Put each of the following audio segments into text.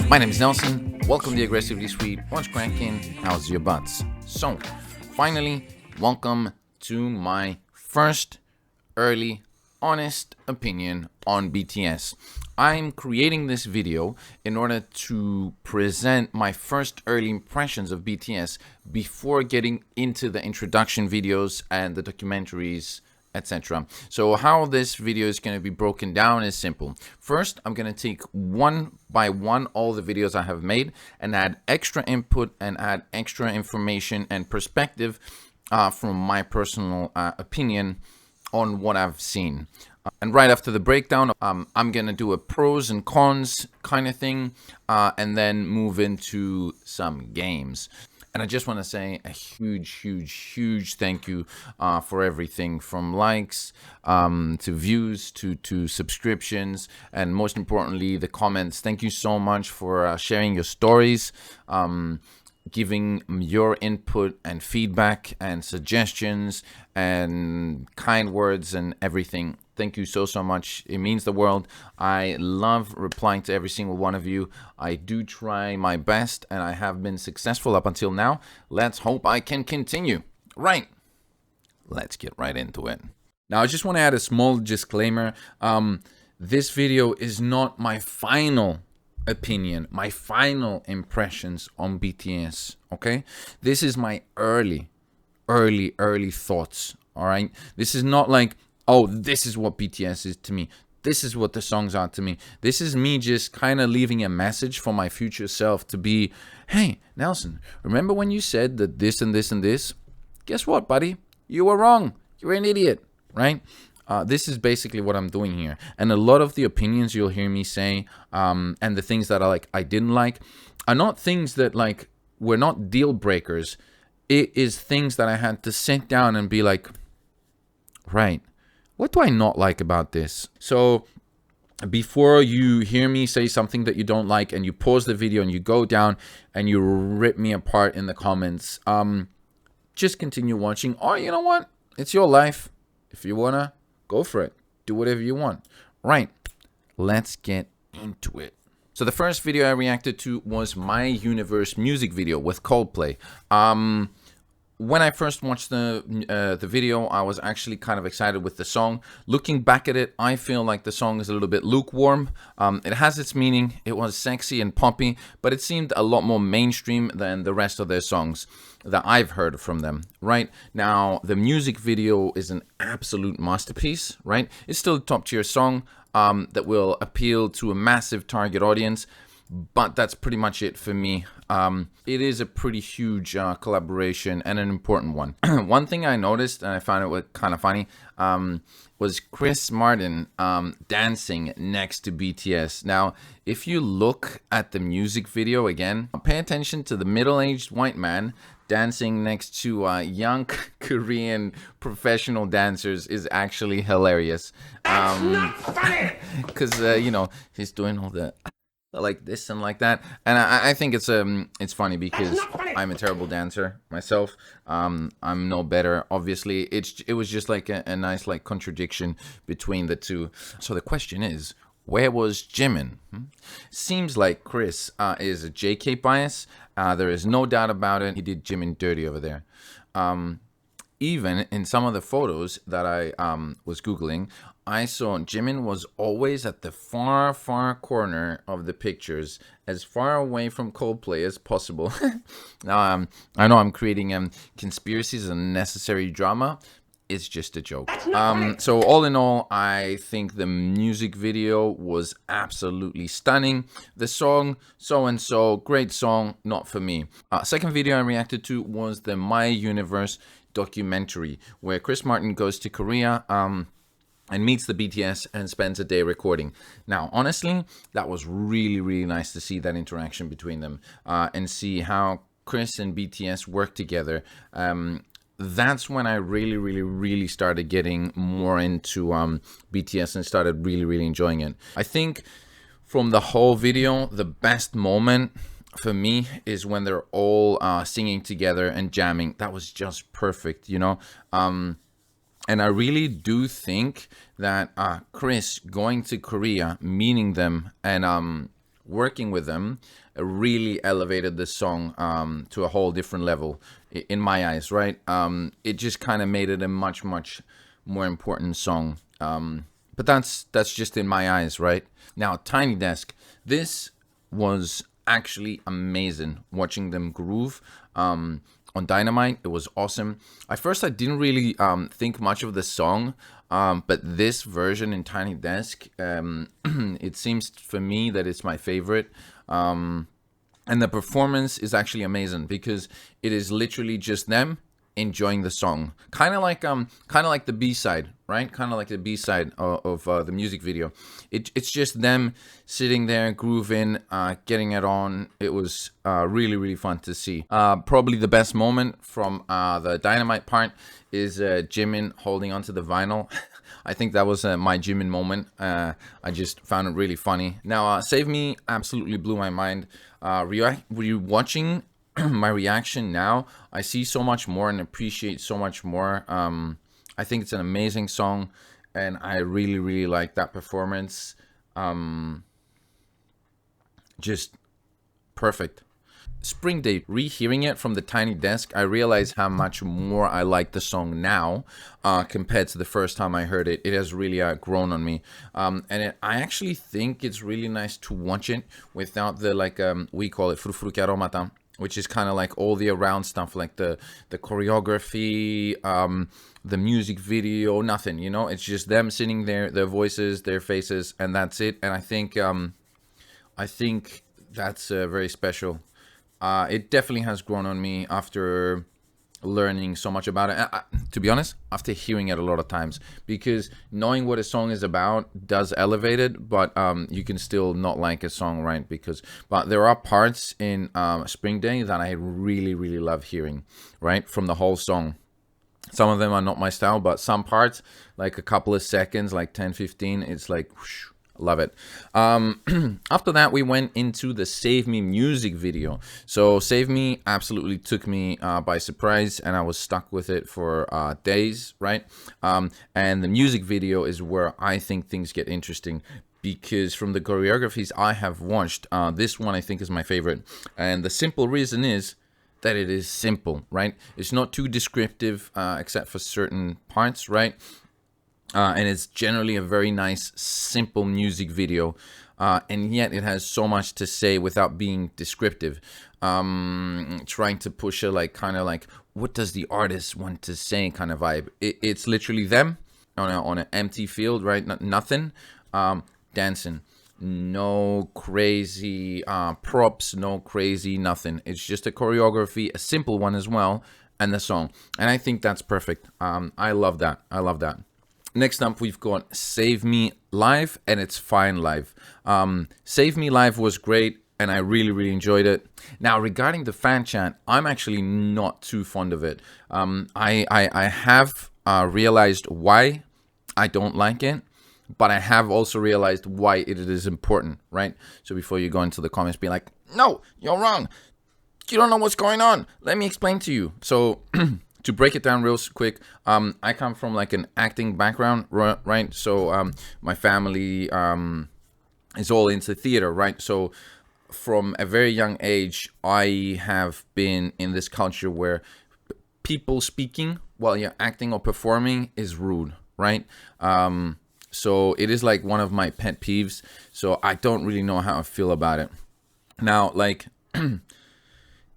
My name is Nelson. Welcome to the Aggressively Sweet. What's cracking? How's your butts? So, finally, welcome to my first early honest opinion on BTS. I'm creating this video in order to present my first early impressions of BTS before getting into the introduction videos and the documentaries, etc. So how this video is going to be broken down is simple. First, I'm going to take one by one all the videos I have made and add extra input and add extra information and perspective from my personal opinion on what I've seen. And right after the breakdown, I'm going to do a pros and cons kind of thing and then move into some games. And I just want to say a huge thank you for everything from likes to views to subscriptions and most importantly the comments. Thank you so much for sharing your stories, giving your input and feedback and suggestions and kind words and everything. Thank you so much. It means the world. I love replying to every single one of you. I do try my best and I have been successful up until now. Let's hope I can continue. Right. Let's get right into it. Now, I just want to add a small disclaimer. This video is not my final opinion, my final impressions on BTS, okay? This is my early thoughts, all right? This is not like, oh, this is what BTS is to me. This is what the songs are to me. This is me just kind of leaving a message for my future self to be, hey, Nelson, remember when you said that this and this and this? Guess what, buddy? You were wrong. You're an idiot, right? This is basically what I'm doing here. And a lot of the opinions you'll hear me say and the things that I didn't like are not things that like were not deal breakers. It is things that I had to sit down and be like, right, what do I not like about this? So before you hear me say something that you don't like and you pause the video and you go down and you rip me apart in the comments, just continue watching. Or you know what? It's your life. If you wanna, go for it. Do whatever you want. Right. Let's get into it. So the first video I reacted to was My Universe music video with Coldplay. When I first watched the video, I was actually kind of excited with the song. Looking back at it, I feel like the song is a little bit lukewarm. It has its meaning. It was sexy and poppy, but it seemed a lot more mainstream than the rest of their songs that I've heard from them. Right now, the music video is an absolute masterpiece. Right, it's still a top tier song that will appeal to a massive target audience. But that's pretty much it for me. It is a pretty huge collaboration and an important one. One thing I noticed, and I found it was kind of funny, was Chris Martin dancing next to BTS. Now, if you look at the music video again, pay attention to the middle-aged white man dancing next to young Korean professional dancers is actually hilarious. That's not funny! Because, you know, he's doing all the like this and like that, and I think it's funny because I'm a terrible dancer myself. I'm no better, obviously. It was just like a nice like contradiction between the two. So the question is, where was Jimin? Seems like Chris is a JK bias. There is no doubt about it. He did Jimin dirty over there. Even in some of the photos that I was Googling, I saw Jimin was always at the far corner of the pictures, as far away from Coldplay as possible. Now, I know I'm creating conspiracies and unnecessary drama. It's just a joke. So all in all, I think the music video was absolutely stunning. The song, so great song, not for me. Second video I reacted to was the My Universe documentary, where Chris Martin goes to Korea and meets the BTS and spends a day recording. Now, honestly, that was really nice to see that interaction between them and see how Chris and BTS work together. That's when I really started getting more into BTS and started really enjoying it. I think from the whole video, the best moment for me is when they're all singing together and jamming. That was just perfect, you know. And I really do think that Chris going to Korea, meeting them, and working with them really elevated the song to a whole different level in my eyes, right? It just kind of made it a much more important song. But that's just in my eyes, right? Now, Tiny Desk, this was actually amazing watching them groove on Dynamite. It was awesome. At first, I didn't really think much of the song, but this version in Tiny Desk, it seems for me that it's my favorite. And the performance is actually amazing because it is literally just them enjoying the song, kind of like the B-side, right? Kind of like the B-side of the music video. It's just them sitting there grooving, getting it on. It was really fun to see. Probably the best moment from the Dynamite part is Jimin holding onto the vinyl. I think that was my Jimin moment. I just found it really funny. Now, Save Me absolutely blew my mind. Were you watching my reaction now? I see so much more and appreciate so much more. I think it's an amazing song, and I really like that performance. Just perfect. Spring Day, rehearing it from the Tiny Desk, I realize how much more I like the song now compared to the first time I heard it. It has really grown on me. I actually think it's really nice to watch it without the, like, we call it frufru aromata, which is kind of like all the around stuff, like the choreography, the music video, nothing, you know? It's just them sitting there, their voices, their faces, and that's it. And I think that's very special. It definitely has grown on me after learning so much about it. To be honest, after hearing it a lot of times, because knowing what a song is about does elevate it, but you can still not like a song, right? But there are parts in Spring Day that I really love hearing, right? From the whole song. Some of them are not my style, but some parts, like a couple of seconds, like 10-15, it's like whoosh, love it. After that, we went into the Save Me music video. So Save Me absolutely took me by surprise, and I was stuck with it for days, right? And the music video is where I think things get interesting, because from the choreographies I have watched, this one I think is my favorite. And the simple reason is that it is simple, right? It's not too descriptive except for certain parts, right? And it's generally a very nice, simple music video, and yet it has so much to say without being descriptive. Trying to push a kind of like, what does the artist want to say kind of vibe. It's literally them on an empty field, right? Nothing, dancing. No crazy props, no crazy nothing. It's just a choreography, a simple one as well, and the song. And I think that's perfect. I love that. I love that. Next up, we've got Save Me Live, and it's fine live. Save Me Live was great, and I really enjoyed it. Now, regarding the fan chant, I'm actually not too fond of it. I have realized why I don't like it, but I have also realized why it is important, right? So before you go into the comments, be like, no, you're wrong. You don't know what's going on. Let me explain to you. So to break it down real quick, I come from like an acting background, right? So my family is all into theater, right? So from a very young age, I have been in this culture where people speaking while you're acting or performing is rude, right? So it is like one of my pet peeves. So I don't really know how I feel about it. Now, like,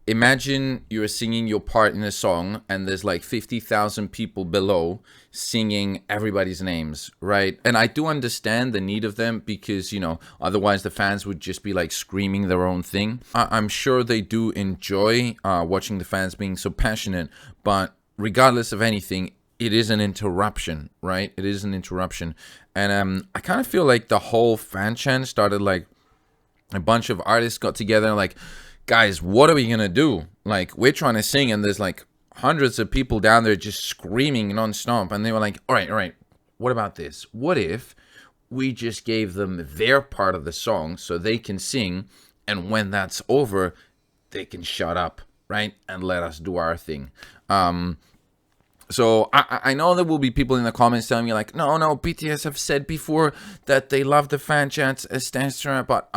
imagine you're singing your part in a song and there's like 50,000 people below singing everybody's names, right? And I do understand the need of them because, you know, otherwise the fans would just be like screaming their own thing. I'm sure they do enjoy watching the fans being so passionate, but regardless of anything, it is an interruption, right? It is an interruption. And I kind of feel like the whole fan chant started like a bunch of artists got together and like, guys, what are we gonna do? Like, we're trying to sing and there's like hundreds of people down there just screaming nonstop. And they were like, all right, what about this? What if we just gave them their part of the song so they can sing, and when that's over, they can shut up, right? And let us do our thing. So I know there will be people in the comments telling me like, no, BTS have said before that they love the fan chants, etc. But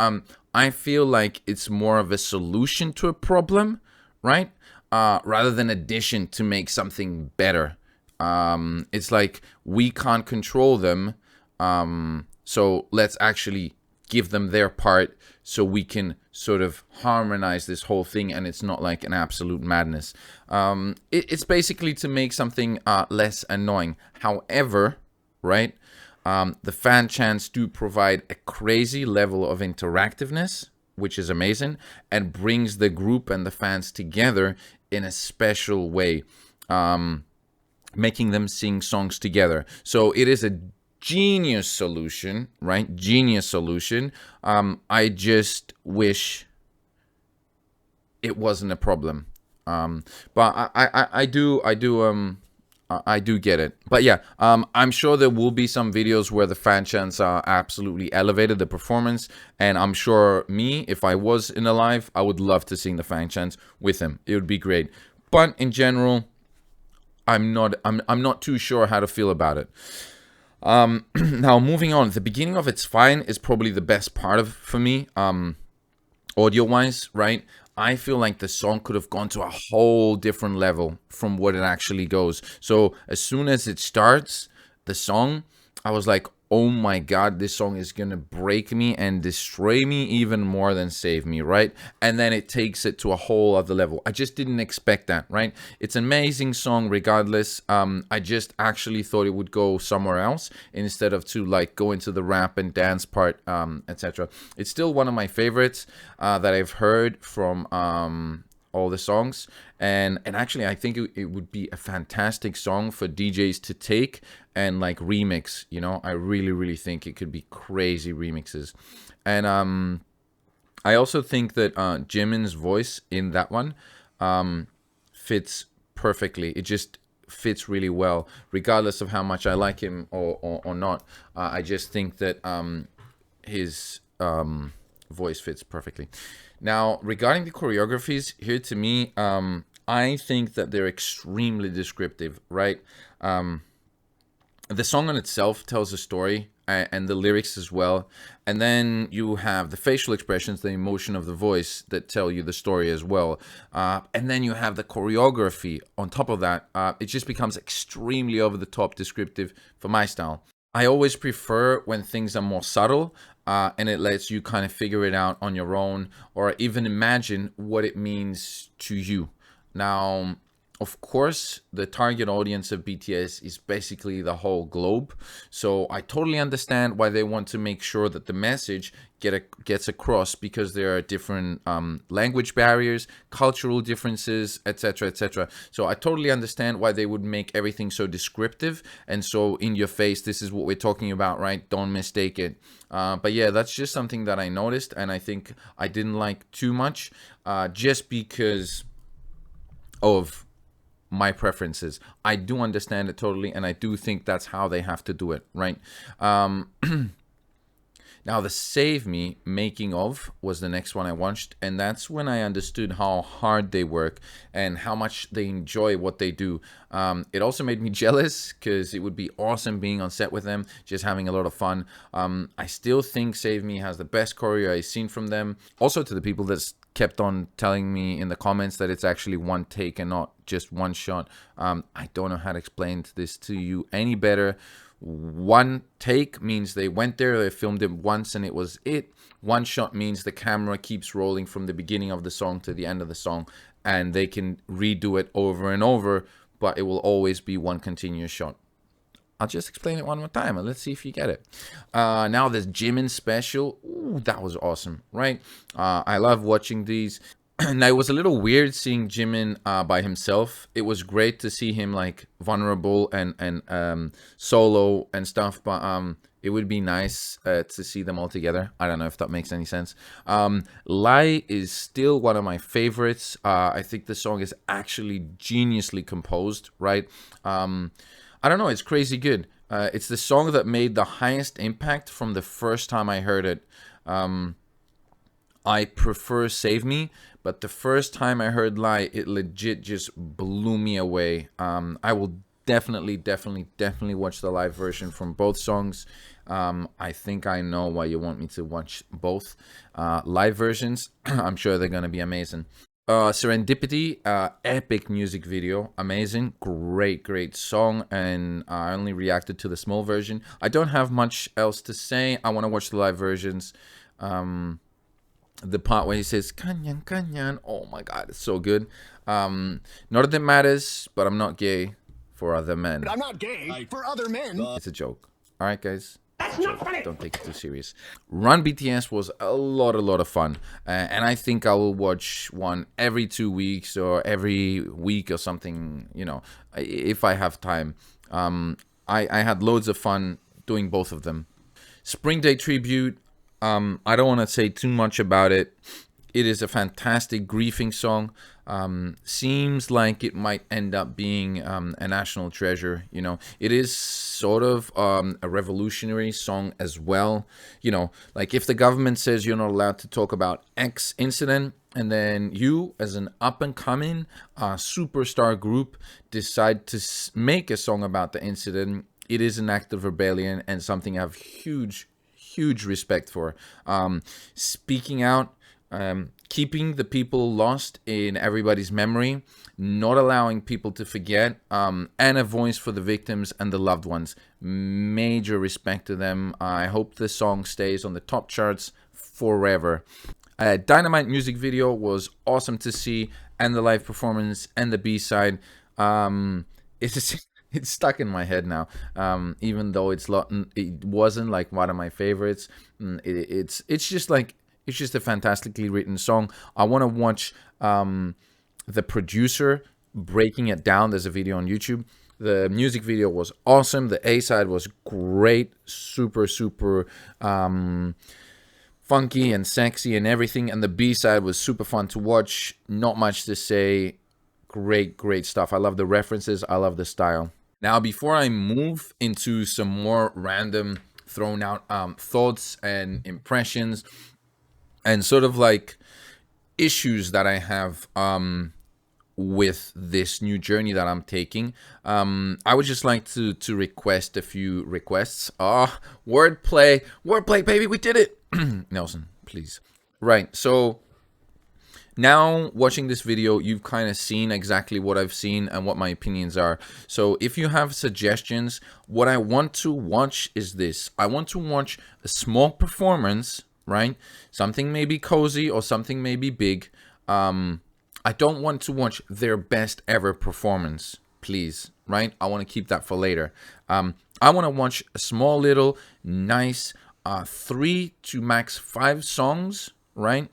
I feel like it's more of a solution to a problem, right? Rather than addition to make something better. It's like we can't control them, so let's actually give them their part so we can sort of harmonize this whole thing and it's not like an absolute madness. It's basically to make something less annoying. However, right, the fan chants do provide a crazy level of interactiveness, which is amazing, and brings the group and the fans together in a special way, making them sing songs together. So it is a genius solution, right? Genius solution. I just wish it wasn't a problem. But I do get it. But yeah, I'm sure there will be some videos where the fan chants are absolutely elevated the performance, and I'm sure me, if I was in a live, I would love to sing the fan chants with him. It would be great. But in general, I'm not too sure how to feel about it. Now moving on, the beginning of It's Fine is probably the best part of for me, audio wise, right? I feel like the song could have gone to a whole different level from what it actually goes. So as soon as it starts, the song, I was like, oh my god, this song is gonna break me and destroy me even more than save me, right? And then it takes it to a whole other level. I just didn't expect that, right? It's an amazing song regardless. I just actually thought it would go somewhere else instead of to like go into the rap and dance part, etc. It's still one of my favorites that I've heard from all the songs, and actually I think it would be a fantastic song for DJs to take and like remix, you know. I really think it could be crazy remixes. And I also think that Jimin's voice in that one fits perfectly. It just fits really well regardless of how much I like him or not. I just think that his voice fits perfectly. Now, regarding the choreographies, here to me, I think that they're extremely descriptive, right? The song on itself tells a story, and the lyrics as well. And then you have the facial expressions, the emotion of the voice that tell you the story as well. And then you have the choreography on top of that. It just becomes extremely over the top descriptive for my style. I always prefer when things are more subtle, and it lets you kind of figure it out on your own or even imagine what it means to you. Now, of course, the target audience of BTS is basically the whole globe. So I totally understand why they want to make sure that the message gets across, because there are different language barriers, cultural differences, etc., etc. So I totally understand why they would make everything so descriptive and so in your face. This is what we're talking about, right? Don't mistake it. But yeah, that's just something that I noticed, and I think I didn't like too much, just because of my preferences. I do understand it totally, and I do think that's how they have to do it, right? Now, the Save Me making of was the next one I watched, and that's when I understood how hard they work and how much they enjoy what they do. It also made me jealous, because it would be awesome being on set with them, just having a lot of fun. I still think Save Me has the best choreo I've seen from them. Also, to the people that kept on telling me in the comments that it's actually one take and not just one shot, I don't know how to explain this to you any better. One take means they went there, they filmed it once and it was it. One shot means the camera keeps rolling from the beginning of the song to the end of the song, and they can redo it over and over, but it will always be one continuous shot. I'll just explain it one more time and let's see if you get it. Now there's Jimin special. Ooh, that was awesome, right? I love watching these. Now, it was a little weird seeing Jimin by himself. It was great to see him like vulnerable and solo and stuff, but it would be nice to see them all together. I don't know if that makes any sense. Lie is still one of my favorites. I think the song is actually geniusly composed, right? I don't know, it's crazy good. It's the song that made the highest impact from the first time I heard it. I prefer Save Me, but the first time I heard Lie, it legit just blew me away. I will Definitely watch the live version from both songs. I think I know why you want me to watch both live versions. I'm sure they're gonna be amazing. Serendipity, epic music video, amazing, great song, and I only reacted to the small version. I don't have much else to say. I want to watch the live versions. The part where he says "kanyan kanyan," oh my god, it's so good. Not that it matters, but I'm not gay for other men. I'm not gay for other men. It's a joke. All right, guys. Don't take it too serious. Run BTS was a lot of fun, and I think I will watch one every 2 weeks or every week or something. You know, if I have time. I had loads of fun doing both of them. Spring Day tribute. I don't want to say too much about it. It is a fantastic grieving song. Seems like it might end up being a national treasure. You know, it is sort of a revolutionary song as well. You know, like if the government says you're not allowed to talk about X incident, and then you, as an up-and-coming superstar group, decide to make a song about the incident, it is an act of rebellion and something I have huge respect for. Speaking out, keeping the people lost in everybody's memory, not allowing people to forget, and a voice for the victims and the loved ones. Major respect to them. I hope the song stays on the top charts forever. Dynamite music video was awesome to see, and the live performance and the B-side. It's stuck in my head now, even though it wasn't like one of my favorites. It's just a fantastically written song. I want to watch the producer breaking it down. There's a video on YouTube. The music video was awesome. The A-side was great, super funky and sexy and everything. And the B-side was super fun to watch. Not much to say. Great stuff. I love the references. I love the style. Now, before I move into some more random thrown out thoughts and impressions and sort of like issues that I have with this new journey that I'm taking, I would just like to request a few requests. Wordplay, baby, we did it. Nelson, please. Right, so now watching this video, you've kind of seen exactly what I've seen and what my opinions are. So if you have suggestions, what I want to watch is this. I want to watch a small performance, right? Something maybe cozy or something maybe big. I don't want to watch their best ever performance, please, right? I want to keep that for later. I want to watch a small little nice 3 to max 5 songs, right?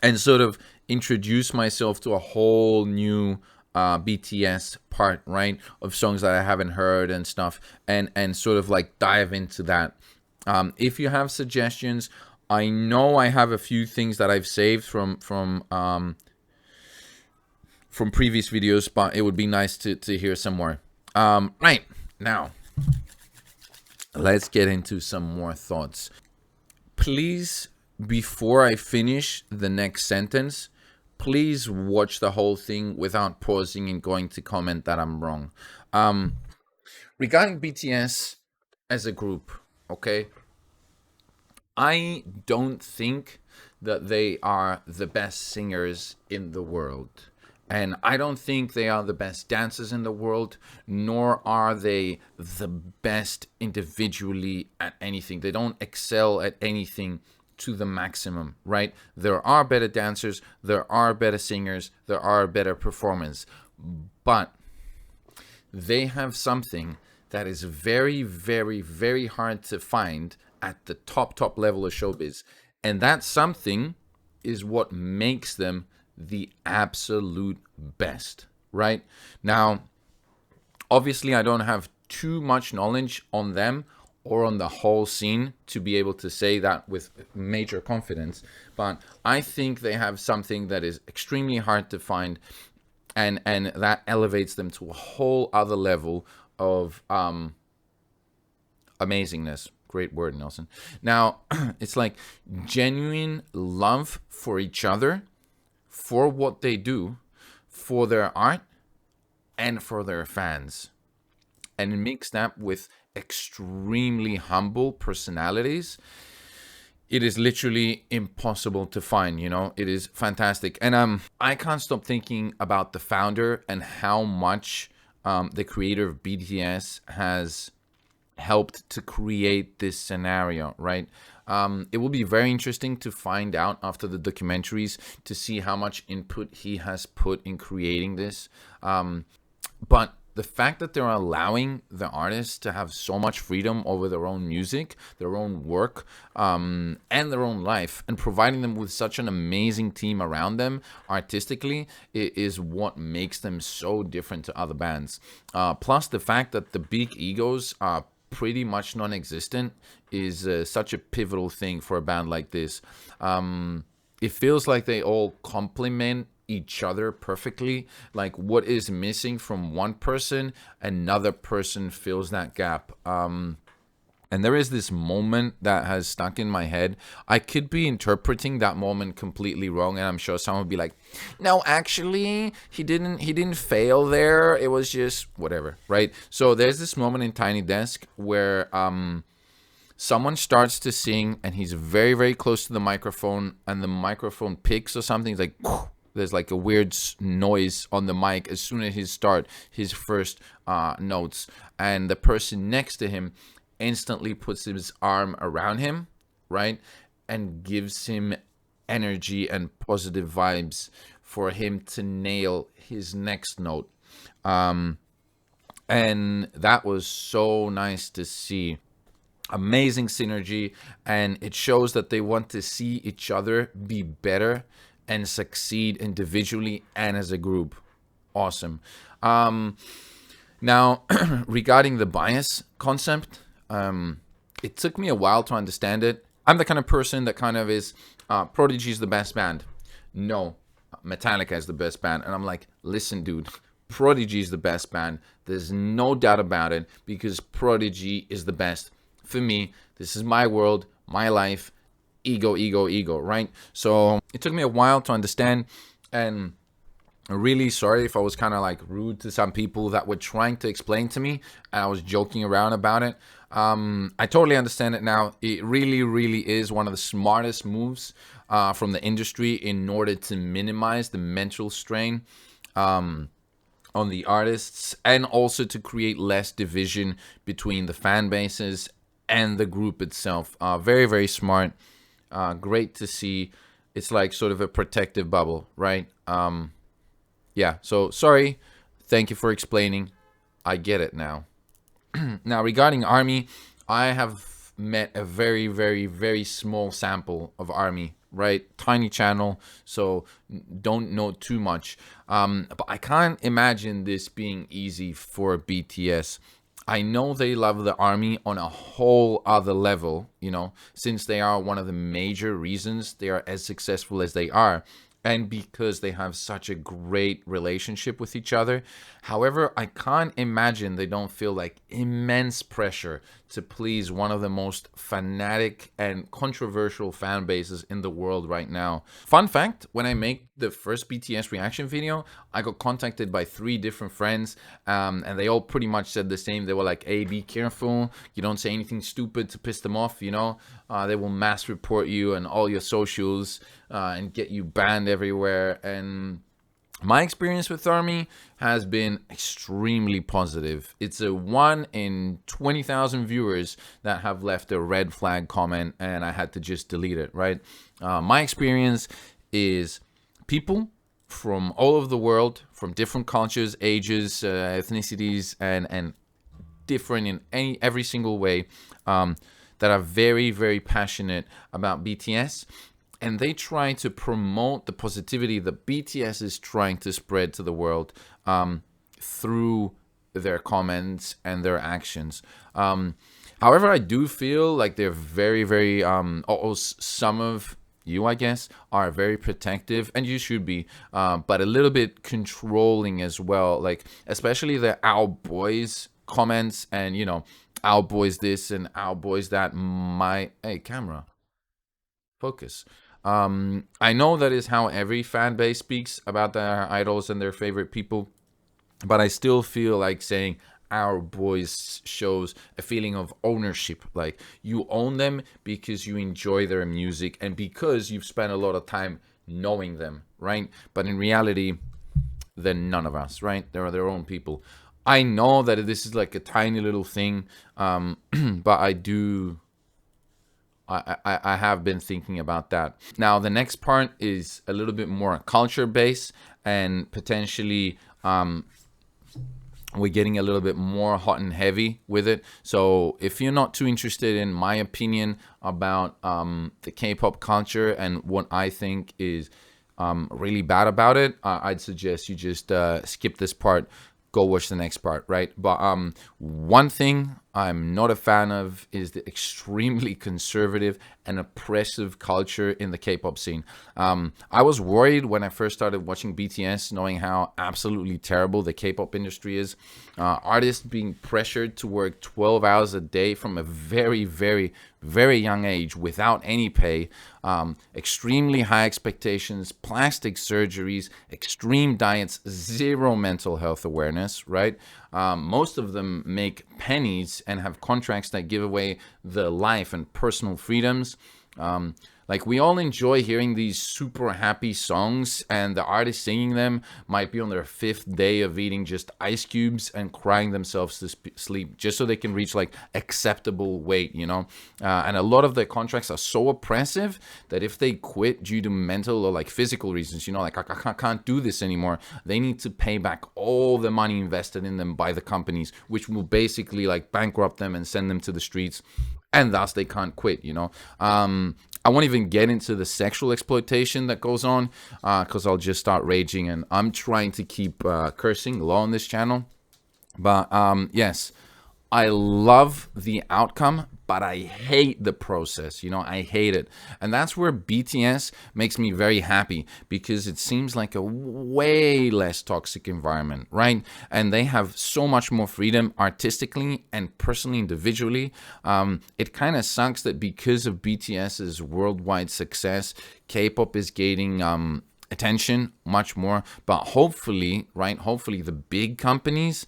And sort of introduce myself to a whole new BTS part, right? Of songs that I haven't heard and stuff, and sort of like dive into that. If you have suggestions, I know I have a few things that I've saved from previous videos, but it would be nice to hear some more. Right, now, let's get into some more thoughts. Please, before I finish the next sentence, please watch the whole thing without pausing and going to comment that I'm wrong. Regarding BTS as a group, okay, I don't think that they are the best singers in the world. And I don't think they are the best dancers in the world, nor are they the best individually at anything. They don't excel at anything to the maximum, right? There are better dancers, there are better singers, there are better performers, but they have something that is very hard to find at the top level of showbiz, and that something is what makes them the absolute best, right? Now, obviously I don't have too much knowledge on them or on the whole scene to be able to say that with major confidence, but I think they have something that is extremely hard to find, and that elevates them to a whole other level of amazingness. Great word, Nelson. Now, it's like genuine love for each other, for what they do, for their art, and for their fans. And mix that with extremely humble personalities, it is literally impossible to find. It is fantastic. And I can't stop thinking about the founder and how much the creator of BTS has helped to create this scenario, right? It will be very interesting to find out after the documentaries to see how much input he has put in creating this. But the fact that they're allowing the artists to have so much freedom over their own music, their own work, and their own life, and providing them with such an amazing team around them artistically, is what makes them so different to other bands. Plus, the fact that the big egos are pretty much non-existent is such a pivotal thing for a band like this. It feels like they all complement each other perfectly. Like, what is missing from one person, another person fills that gap. And there is this moment that has stuck in my head. I could be interpreting that moment completely wrong, and I'm sure someone would be like, no, actually, he didn't fail there. It was just whatever, right? So there's this moment in Tiny Desk where someone starts to sing, and he's very, very close to the microphone, and the microphone picks or something. It's like, there's like a weird noise on the mic as soon as he starts his first notes, and the person next to him instantly puts his arm around him, right, and gives him energy and positive vibes for him to nail his next note. And that was so nice to see. Amazing synergy, and it shows that they want to see each other be better and succeed individually and as a group. Awesome. Now, regarding the bias concept, it took me a while to understand it. I'm the kind of person that kind of is, Prodigy is the best band. No, Metallica is the best band. And I'm like, listen, dude, Prodigy is the best band. There's no doubt about it, because Prodigy is the best. For me, this is my world, my life, ego, right? So it took me a while to understand, and I'm really sorry if I was kind of like rude to some people that were trying to explain to me, and I was joking around about it. I totally understand it now. It really, really is one of the smartest moves from the industry in order to minimize the mental strain on the artists, and also to create less division between the fan bases and the group itself. Very, very smart. Great to see. It's like sort of a protective bubble, right? Yeah, so sorry. Thank you for explaining. I get it now. Now, regarding ARMY, I have met a very, very, very small sample of ARMY, right? Tiny channel, so don't know too much. But I can't imagine this being easy for BTS. I know they love the ARMY on a whole other level, since they are one of the major reasons they are as successful as they are, and because they have such a great relationship with each other. However, I can't imagine they don't feel like immense pressure to please one of the most fanatic and controversial fan bases in the world right now. Fun fact, when I make the first BTS reaction video, I got contacted by 3 different friends, and they all pretty much said the same. They were like, hey, be careful. You don't say anything stupid to piss them off, they will mass report you and all your socials and get you banned everywhere. And my experience with ARMY has been extremely positive. It's a 1 in 20,000 viewers that have left a red flag comment, and I had to just delete it, right? My experience is people from all over the world, from different cultures, ages, ethnicities, and different in every single way, that are very, very passionate about BTS. And they try to promote the positivity that BTS is trying to spread to the world through their comments and their actions. However, I do feel like they're very, very, some of you, I guess, are very protective, and you should be, but a little bit controlling as well. Like, especially the "our boys" comments, and, "our boys this" and "our boys that." Hey, camera, focus. I know that is how every fan base speaks about their idols and their favorite people. but I still feel like saying our boys shows a feeling of ownership. Like you own them because you enjoy their music and because you've spent a lot of time knowing them, right? But in reality, they're none of us, right? They're their own people. I know that this is like a tiny little thing, but I have been thinking about that. Now, the next part is a little bit more culture based and potentially we're getting a little bit more hot and heavy with it. So if you're not too interested in my opinion about the K-pop culture and what I think is really bad about it, I'd suggest you just skip this part, go watch the next part, right? But one thing I'm not a fan of is the extremely conservative and oppressive culture in the K-pop scene. I was worried when I first started watching BTS, knowing how absolutely terrible the K-pop industry is. Artists being pressured to work 12 hours a day from a very, very, very young age without any pay, extremely high expectations, plastic surgeries, extreme diets, zero mental health awareness, right? Most of them make pennies and have contracts that give away the life and personal freedoms. Like we all enjoy hearing these super happy songs, and the artists singing them might be on their 5th day of eating just ice cubes and crying themselves to sleep just so they can reach like acceptable weight, you know. And a lot of their contracts are so oppressive that if they quit due to mental or like physical reasons, you know, like I can't do this anymore, they need to pay back all the money invested in them by the companies, which will basically like bankrupt them and send them to the streets, and thus they can't quit, you know. I won't even get into the sexual exploitation that goes on because I'll just start raging, and I'm trying to keep cursing low on this channel. But yes, I love the outcome, but I hate the process. You know, I hate it. And that's where BTS makes me very happy, because it seems like a way less toxic environment, right? And they have so much more freedom artistically and personally, individually. It kind of sucks that because of BTS's worldwide success, K-pop is gaining attention much more. But hopefully, right, hopefully the big companies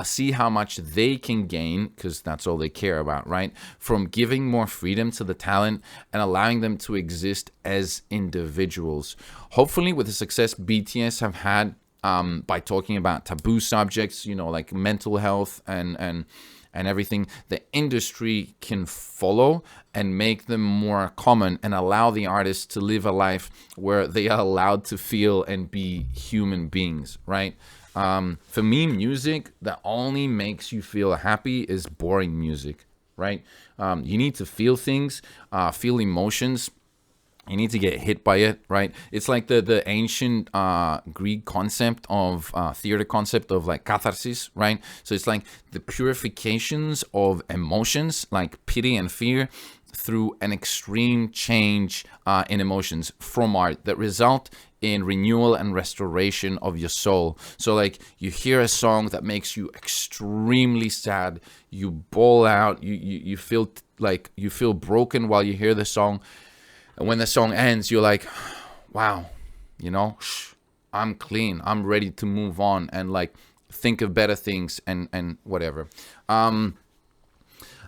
see how much they can gain, because that's all they care about, right? From giving more freedom to the talent and allowing them to exist as individuals. Hopefully, with the success BTS have had by talking about taboo subjects, you know, like mental health and everything, the industry can follow and make them more common and allow the artists to live a life where they are allowed to feel and be human beings, right? For me, music that only makes you feel happy is boring music, right? You need to feel things, feel emotions. You need to get hit by it, right? It's like the ancient Greek concept of theater concept of like Katharsis, right? So it's like the purifications of emotions like pity and fear through an extreme change in emotions from art that result in renewal and restoration of your soul. So like you hear a song that makes you extremely sad, you bawl out, you feel like you feel broken while you hear the song, and when the song ends you're like, wow, you know, I'm clean, I'm ready to move on and like think of better things and whatever.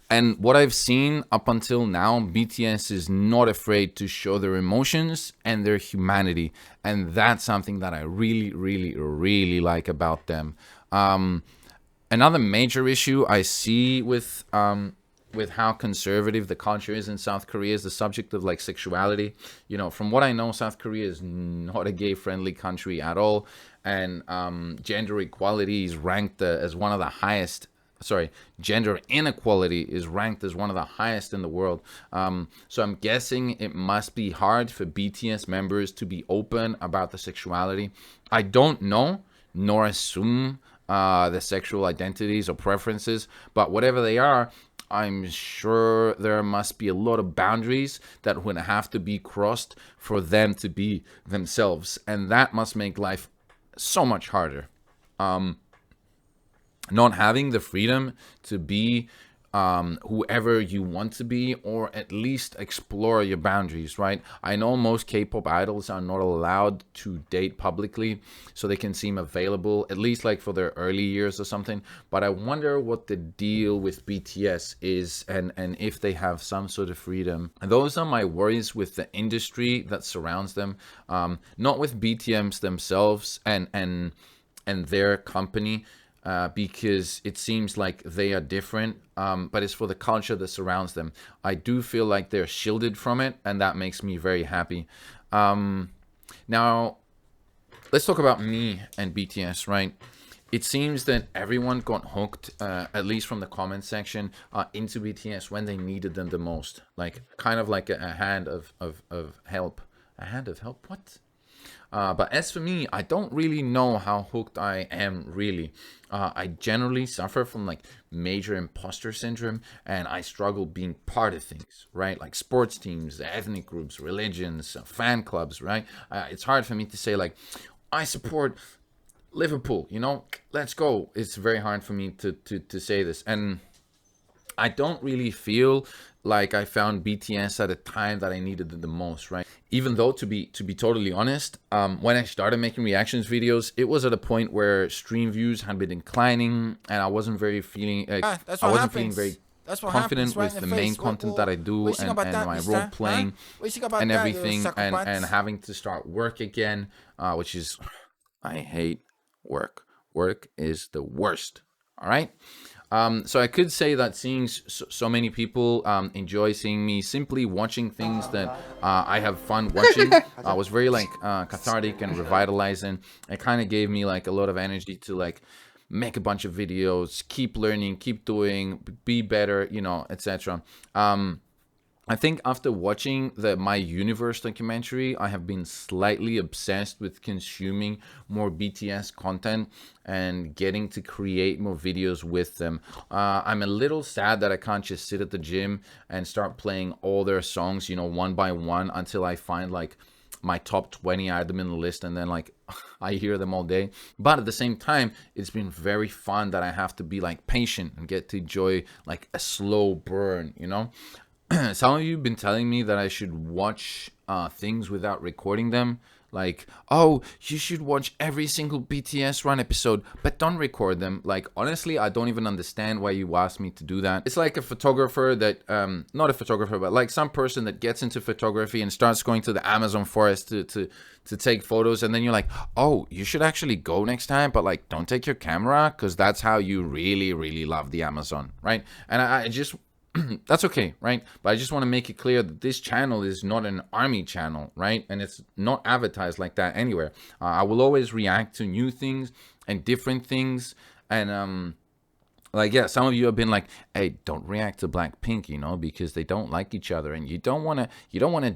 And what I've seen up until now, BTS is not afraid to show their emotions and their humanity. And that's something that I really, really, really like about them. Another major issue I see with how conservative the culture is in South Korea is the subject of like sexuality. You know, from what I know, South Korea is not a gay-friendly country at all. And gender equality is ranked as one of the highest. Sorry, gender inequality is ranked as one of the highest in the world. So I'm guessing it must be hard for BTS members to be open about the sexuality. I don't know, nor assume the sexual identities or preferences, but whatever they are, I'm sure there must be a lot of boundaries that would have to be crossed for them to be themselves. And that must make life so much harder. Not having the freedom to be whoever you want to be, or at least explore your boundaries, right? I know most K-pop idols are not allowed to date publicly, so they can seem available, at least like for their early years or something. But I wonder what the deal with BTS is, and if they have some sort of freedom. And those are my worries with the industry that surrounds them, not with BTS themselves and their company, because it seems like they are different, but it's for the culture that surrounds them. I do feel like they're shielded from it, and that makes me very happy. Now, let's talk about me and BTS, right? It seems that everyone got hooked, at least from the comment section, into BTS when they needed them the most. Like, kind of like a hand of help. A hand of help? What? But as for me, I don't really know how hooked I am, really. I generally suffer from like major imposter syndrome, and I struggle being part of things, right? Like sports teams, ethnic groups, religions, fan clubs, right? It's hard for me to say like, I support Liverpool, you know, let's go. It's very hard for me to say this. And I don't really feel like I found BTS at a time that I needed it the most, right? Even though, to be totally honest, when I started making reactions videos, it was at a point where stream views had been declining, and I wasn't very feeling, feeling very confident with the main content that I do, and my role playing and everything, and having to start work again, which is, I hate work. Work is the worst. All right. So I could say that seeing so many people enjoy seeing me simply watching things that I have fun watching was very like cathartic and revitalizing. It kind of gave me like a lot of energy to like make a bunch of videos, keep learning, keep doing, be better, you know, etc. I think after watching the My Universe documentary, I have been slightly obsessed with consuming more BTS content and getting to create more videos with them. I'm a little sad that I can't just sit at the gym and start playing all their songs, you know, one by one until I find like my top 20, I add them in the list, and then like I hear them all day. But at the same time, it's been very fun that I have to be like patient and get to enjoy like a slow burn, you know? Some of you have been telling me that I should watch things without recording them. Like, oh, you should watch every single BTS Run episode, but don't record them. Like, honestly, I don't even understand why you asked me to do that. It's like a photographer that, not a photographer, but like some person that gets into photography and starts going to the Amazon forest to take photos. And then you're like, oh, you should actually go next time, but like, don't take your camera, because that's how you really, really love the Amazon, right? And I just... that's okay, right? But I just want to make it clear that this channel is not an army channel, right? And it's not advertised like that anywhere. I will always react to new things and different things. And like, yeah, some of you have been like, hey, don't react to Blackpink, you know, because they don't like each other, and you don't want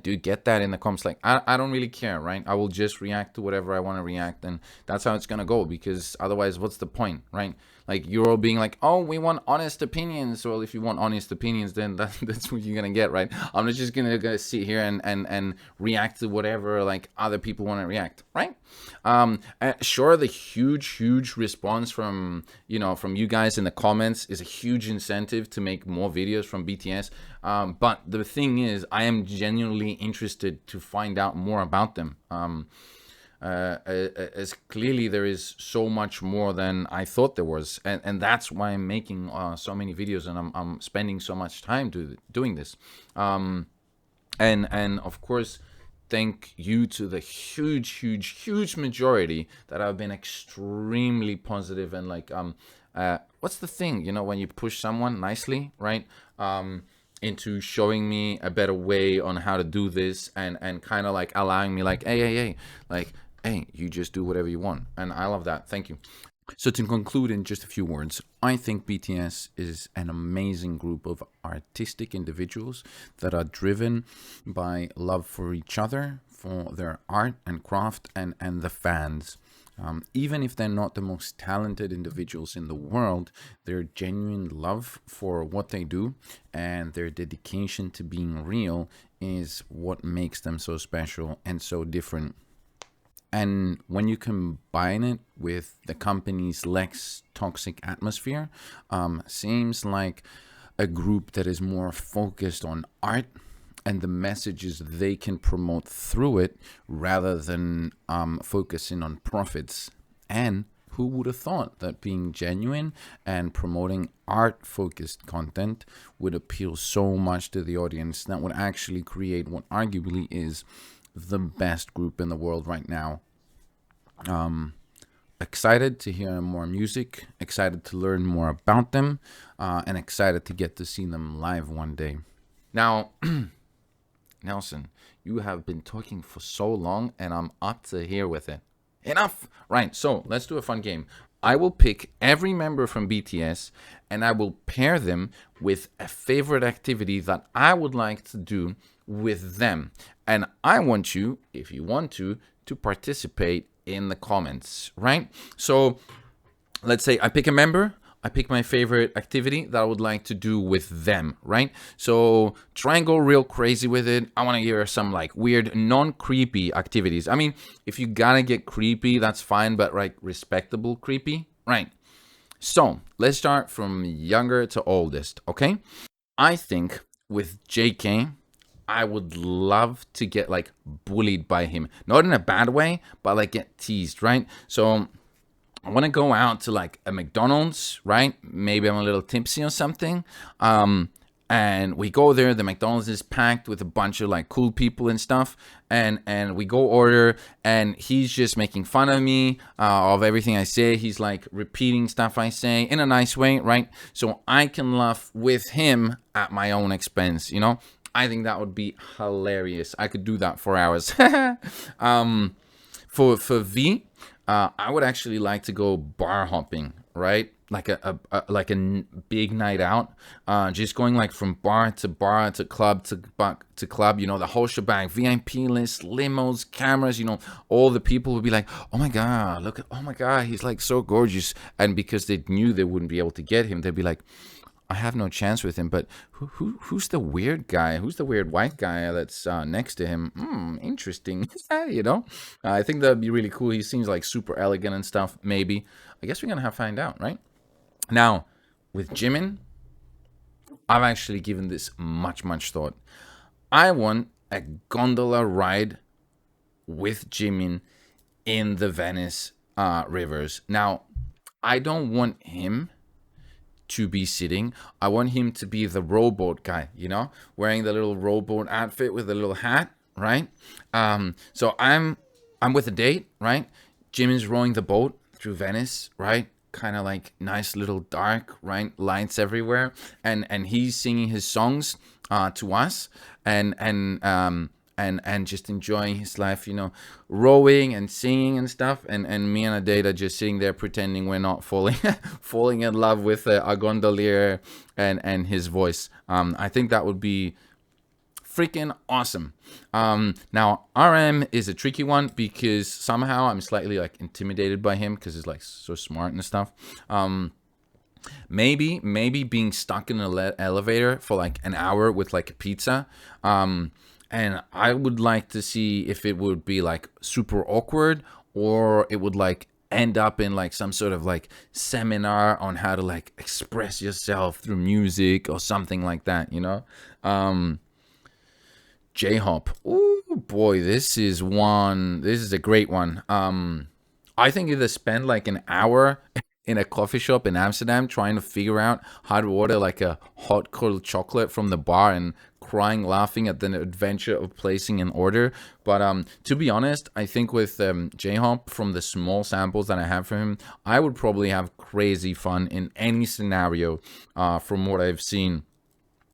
to get that in the comments. Like, I don't really care, right? I will just react to whatever I want to react, and that's how it's gonna go, because otherwise, what's the point, right? Like, you're all being like, oh, we want honest opinions. Well, if you want honest opinions, then that's what you're gonna get, right? I'm not just gonna sit here and react to whatever like other people want to react, right? Sure, the huge response from you guys in the comments is a huge incentive to make more videos from BTS. But the thing is, I am genuinely interested to find out more about them. As clearly there is so much more than I thought there was, and that's why I'm making so many videos, and I'm spending so much time doing this. And of course, thank you to the huge majority that have been extremely positive and like what's the thing, you know, when you push someone nicely, right, into showing me a better way on how to do this, and kind of like allowing me like, hey, like, hey, you just do whatever you want. And I love that. Thank you. So to conclude in just a few words, I think BTS is an amazing group of artistic individuals that are driven by love for each other, for their art and craft, and the fans. Even if they're not the most talented individuals in the world, their genuine love for what they do and their dedication to being real is what makes them so special and so different. And when you combine it with the company's less toxic atmosphere, seems like a group that is more focused on art and the messages they can promote through it rather than focusing on profits. And who would have thought that being genuine and promoting art-focused content would appeal so much to the audience that would actually create what arguably is the best group in the world right now. Excited to hear more music, excited to learn more about them, and excited to get to see them live one day. Now, Nelson, you have been talking for so long, and I'm up to here with it. Enough! Right, so let's do a fun game. I will pick every member from BTS, and I will pair them with a favorite activity that I would like to do with them. And I want you, if you want to participate in the comments, right? So let's say I pick a member, I pick my favorite activity that I would like to do with them, right? So try and go real crazy with it. I want to hear some like weird, non-creepy activities. I mean, if you gotta get creepy, that's fine, but like respectable creepy, right? So let's start from younger to oldest, okay? I think with JK, I would love to get like bullied by him. Not in a bad way, but like get teased, right? So I want to go out to like a McDonald's, right? Maybe I'm a little tipsy or something. And we go there. The McDonald's is packed with a bunch of like cool people and stuff. And we go order, and he's just making fun of me, of everything I say. He's like repeating stuff I say in a nice way, right? So I can laugh with him at my own expense, you know? I think that would be hilarious. I could do that for hours. For V, I would actually like to go bar hopping, right? Like a big night out, just going like from bar to club to club, you know, the whole shebang, VIP list, limos, cameras, you know, all the people would be like, oh my god, look at, oh my god, he's like so gorgeous. And because they knew they wouldn't be able to get him, they'd be like, I have no chance with him, but who's the weird guy? Who's the weird white guy that's next to him? Interesting. You know, I think that'd be really cool. He seems like super elegant and stuff. Maybe. I guess we're gonna have to find out, right? Now, with Jimin, I've actually given this much thought. I want a gondola ride with Jimin in the Venice rivers. Now, I don't want him to be sitting. I want him to be the rowboat guy, you know, wearing the little rowboat outfit with the little hat, right? So I'm with a date, right? Jimin's rowing the boat through Venice, right? Kind of like nice little dark, right? Lights everywhere, and he's singing his songs to us, and just enjoying his life, you know, rowing and singing and stuff, and me and a date are just sitting there pretending we're not falling in love with a gondolier and his voice. I think that would be freaking awesome. Now RM is a tricky one because somehow I'm slightly like intimidated by him because he's like so smart and stuff. Maybe being stuck in an elevator for like an hour with like a pizza. And I would like to see if it would be like super awkward, or it would like end up in like some sort of like seminar on how to like express yourself through music or something like that, you know? J-Hop. Oh boy, this is a great one. I think either spend like an hour in a coffee shop in Amsterdam trying to figure out how to order like a hot cold chocolate from the bar and crying laughing at the adventure of placing an order. But to be honest, I think with J-Hop, from the small samples that I have from him, I would probably have crazy fun in any scenario from what I've seen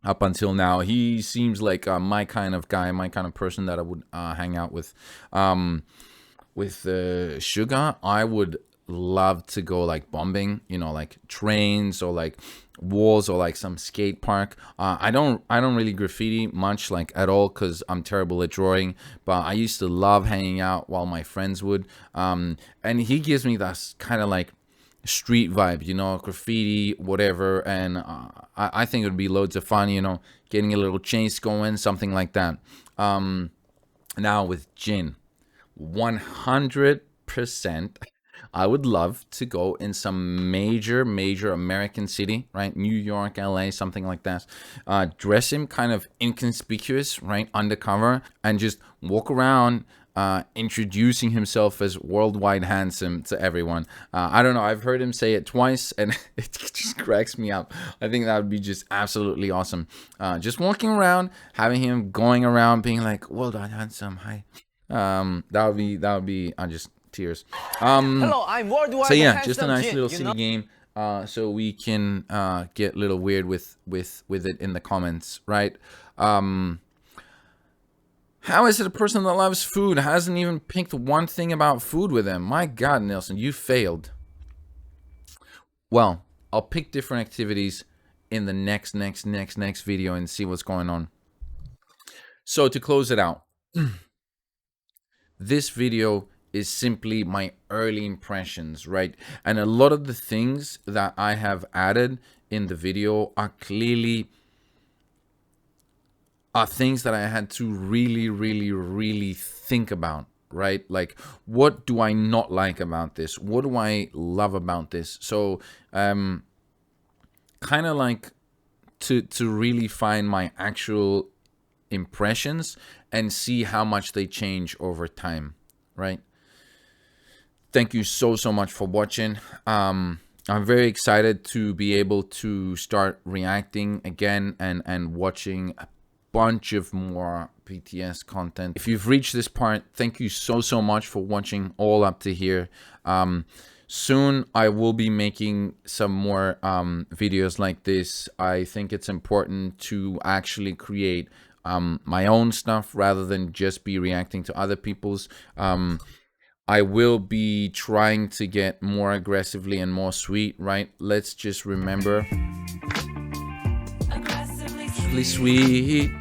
up until now. He seems like my kind of guy, my kind of person that I would hang out with. With Sugar, I would love to go like bombing, you know, like trains or like walls or like some skate park. I don't really graffiti much, like at all, because I'm terrible at drawing, but I used to love hanging out while my friends would. And he gives me that kind of like street vibe, you know, graffiti, whatever. And I think it would be loads of fun, you know, getting a little chase going, something like that. Now with Jin, 100%. I would love to go in some major American city, right? New York, LA, something like that. Dress him kind of inconspicuous, right? Undercover, and just walk around introducing himself as worldwide handsome to everyone. I don't know. I've heard him say it twice, and it just cracks me up. I think that would be just absolutely awesome. Just walking around, having him going around, being like, "Well done, handsome. Hi." That would be. I just tears. Hello, I'm worldwide. So yeah, just a nice little city game. So we can get a little weird with it in the comments, right? How is it a person that loves food hasn't even picked one thing about food with him? My God, Nelson, you failed. Well, I'll pick different activities in the next video and see what's going on. So to close it out, this video is simply my early impressions, right? And a lot of the things that I have added in the video are clearly things that I had to really think about, right? Like, what do I not like about this? What do I love about this? So kind of like to really find my actual impressions and see how much they change over time, right? Thank you so much for watching. I'm very excited to be able to start reacting again and watching a bunch of more BTS content. If you've reached this part, thank you so much for watching all up to here. Soon I will be making some more videos like this. I think it's important to actually create my own stuff rather than just be reacting to other people's. I will be trying to get more aggressively and more sweet, right? Let's just remember. Aggressively sweet.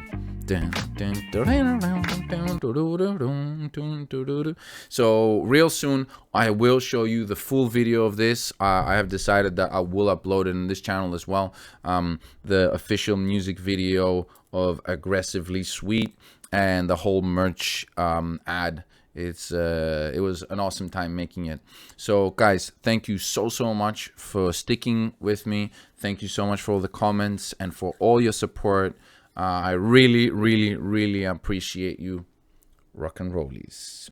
So real soon I will show you the full video of this. I have decided that I will upload it in this channel as well, the official music video of Aggressively Sweet and the whole merch ad. It was an awesome time making it. So guys, thank you so much for sticking with me. Thank you so much for all the comments and for all your support. I really appreciate you. Rock and rollies.